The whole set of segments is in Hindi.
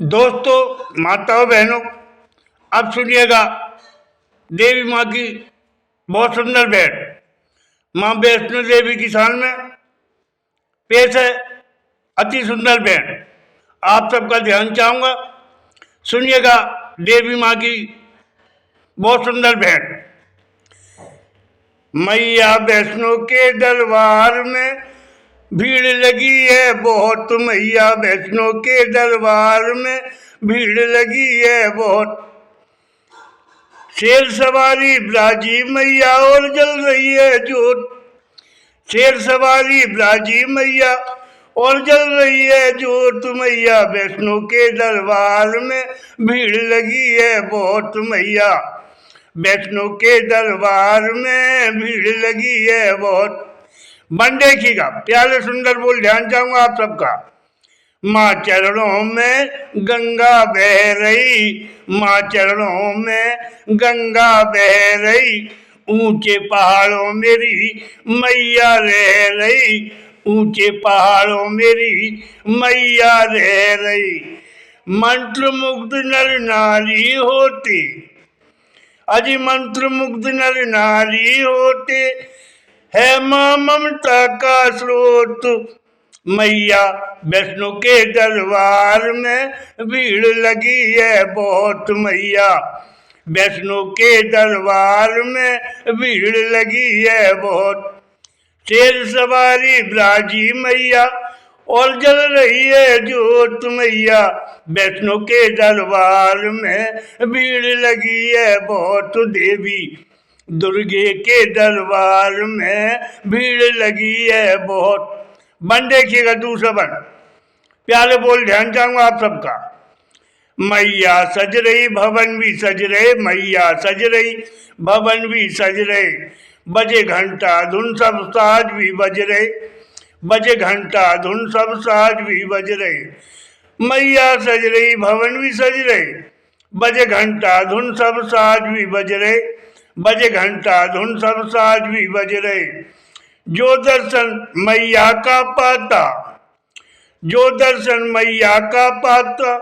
दोस्तों, माताओं, बहनों, अब सुनिएगा देवी माँ की बहुत सुंदर भेंट। माँ वैष्णो देवी की शान में पेश है अति सुंदर भेंट। आप सबका ध्यान चाहूंगा, सुनिएगा देवी माँ की बहुत सुंदर भेंट। मैया वैष्णो के दरबार में भीड़ लगी है बहुत। मैया वैष्णो के दरबार में भीड़ लगी है बहुत। शेर सवारी ब्राजी मैया और जल रही है जोत। शेर सवारी ब्राजी मैया और जल रही है जोत। मैया वैष्णो के दरबार में भीड़ लगी है बहुत। मैया वैष्णो के दरबार में भीड़ लगी है बहुत। मन देखिएगा, प्यारे सुंदर बोल ध्यान चाहूंगा आप सबका। माँ चरणों में गंगा बह रही, माँ चरणों में गंगा बह रही। ऊंचे पहाड़ों मेरी मैया रह रही, ऊंचे पहाड़ों मेरी मैया रह रही। मंत्र मुग्ध नर नारी होते, अजी मंत्र मुग्ध नर नारी होते है माँ ममता का स्रोत। मैया वैष्णो के दरबार में भीड़ लगी है बहुत। मैया वैष्णो के दरबार में भीड़ लगी है बहुत। शेर सवारी ब्राजी मैया और जल रही है जोत। मैया वैष्णो के दरबार में भीड़ लगी है बहुत। देवी दुर्गे के दरबार में भीड़ लगी है बहुत। बन देखिएगा दूसरा बन, प्यारे बोल ध्यान चाहूंगा आप सबका। मैया सज रही भवन भी सज रहे, मैया सज रही भवन भी सज रहे। बजे घंटा धुन सब साज भी बज रहे, बजे घंटा धुन सब साज भी बज रहे। मैया सज रही भवन भी सज रहे, बजे घंटा धुन सब साज भी बज रहे, बजे घंटा धुन सब साज भी बज रहे। जो दर्शन मैया का पाता, जो दर्शन मैया का पाता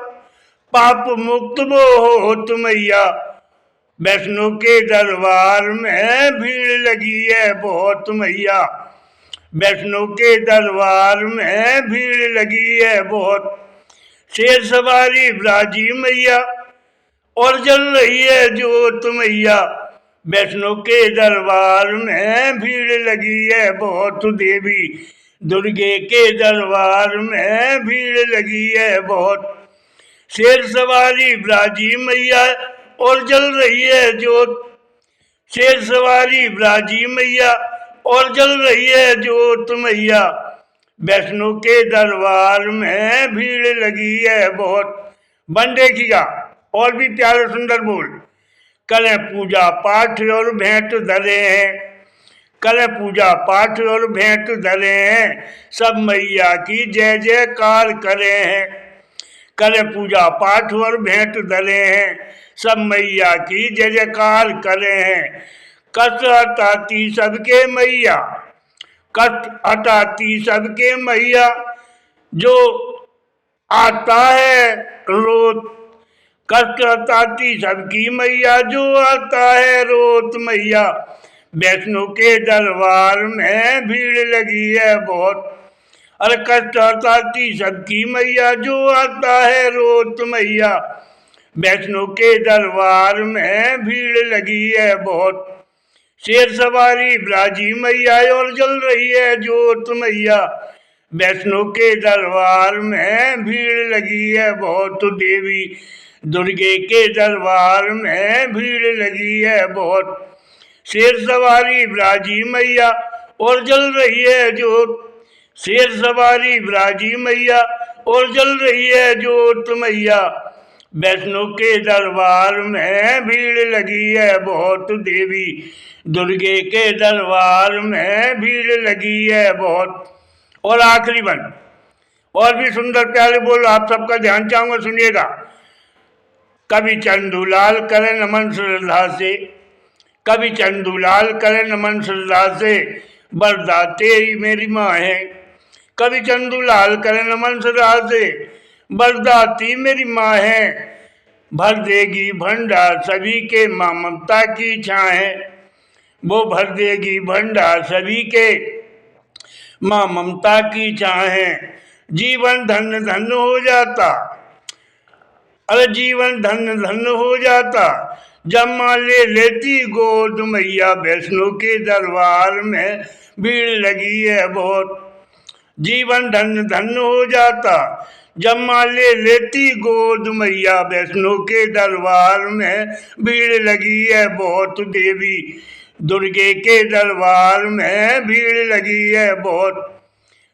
पाप मुक्त वो होत। मैया वैष्णो के दरबार में भीड़ लगी है बहुत। मैया वैष्णो के दरबार में भीड़ लगी है बहुत। शेर सवारी ब्राजी मैया और जल रही है जोत। मैया वैष्णो के दरबार में भीड़ लगी है बहुत। देवी दुर्गे के दरबार में भीड़ लगी है बहुत। शेर सवारी ब्राजी मैया और जल रही है जोत। शेर सवारी ब्राजी मैया और जल रही है जोत। मैया वैष्णो के दरबार में भीड़ लगी है बहुत। बन देखिएगा और भी प्यारे सुंदर बोल। करें पूजा पाठ और भेंट धरे हैं, करें पूजा पाठ और भेंट धरे हैं। सब मैया की जय जयकार करे हैं, करें पूजा पाठ और भेंट धरे हैं। सब मैया की जय जयकार करे हैं। कष्ट हटाती सबके मैया, कष्ट हटाती सबके मैया। जो आता है रोत, कष्ट हटाती सबकी मैया। जो आता है रोत। मैया वैष्णो के दरबार में भीड़ लगी है बहुत। अरे कष्ट हटाती सबकी मैया, जो आता है रोत। मैया वैष्णो के दरबार में भीड़ लगी है बहुत। शेर सवारी ब्राजी मैया और जल रही है जोत। मैया वैष्णो के दरबार में भीड़ लगी है बहुत। देवी दुर्गे के दरबार में भीड़ लगी है बहुत। शेर सवारी ब्राजी मैया और जल रही है जोत। शेर सवारी ब्राजी मैया और जल रही है जोत। मैया वैष्णो के दरबार में भीड़ लगी है बहुत। देवी दुर्गे के दरबार में भीड़ लगी है बहुत। और आखिरी बन और भी सुंदर प्यारे बोल आप सबका ध्यान चाहूंगा, सुनिएगा। कभी चंदूलाल करे नमन श्रद्धा से, कभी चंदूलाल करे नमन श्रद्धा से। बरदा तेरी मेरी माँ है, कभी चंदूलाल करे नमन श्रद्धा से। बरदाती मेरी माँ है, भर देगी भंडार सभी के, माँ ममता की छाँ है। वो भर देगी भंडार सभी के, माँ ममता की छाँ है। जीवन धन्य धन्य हो जाता, अरे जीवन धन्य धन्य हो जाता, जब माँ ले लेती गोद मैया। वैष्णो के दरबार में भीड़ लगी है बहुत, जीवन धन्य धन्य हो जाता, जब माँ ले लेती गोद मैया। वैष्णो के दरबार में भीड़ लगी है बहुत, देवी दुर्गे के दरबार में भीड़ लगी है बहुत।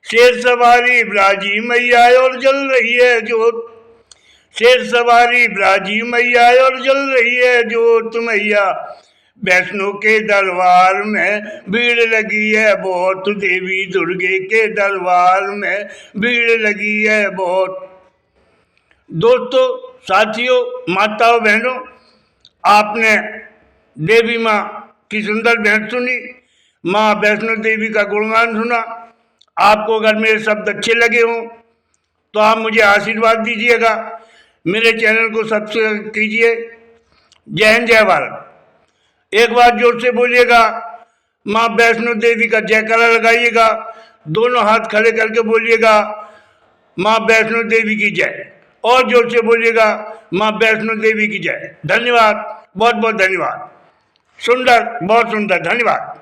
शेर सवारी ब्राजी मैया और जल रही है जोत, शेर सवारी ब्राजी मैया और जल रही है जोत मैया। वैष्णो के दरबार में भीड़ लगी है बहुत, देवी दुर्गे के दरबार में भीड़ लगी है बहुत। दोस्तों, साथियों, माताओं, बहनों, आपने देवी माँ की सुंदर भेंट सुनी, माँ वैष्णो देवी का गुणगान सुना। आपको अगर मेरे शब्द अच्छे लगे हों तो आप मुझे आशीर्वाद दीजिएगा, मेरे चैनल को सब्सक्राइब कीजिए। जय हिंद, जय भारत। एक बार जोर से बोलिएगा, माँ वैष्णो देवी का जयकारा लगाइएगा, दोनों हाथ खड़े करके बोलिएगा, माँ वैष्णो देवी की जय। और जोर से बोलिएगा, माँ वैष्णो देवी की जय। धन्यवाद, बहुत बहुत धन्यवाद। सुंदर, बहुत सुंदर, धन्यवाद।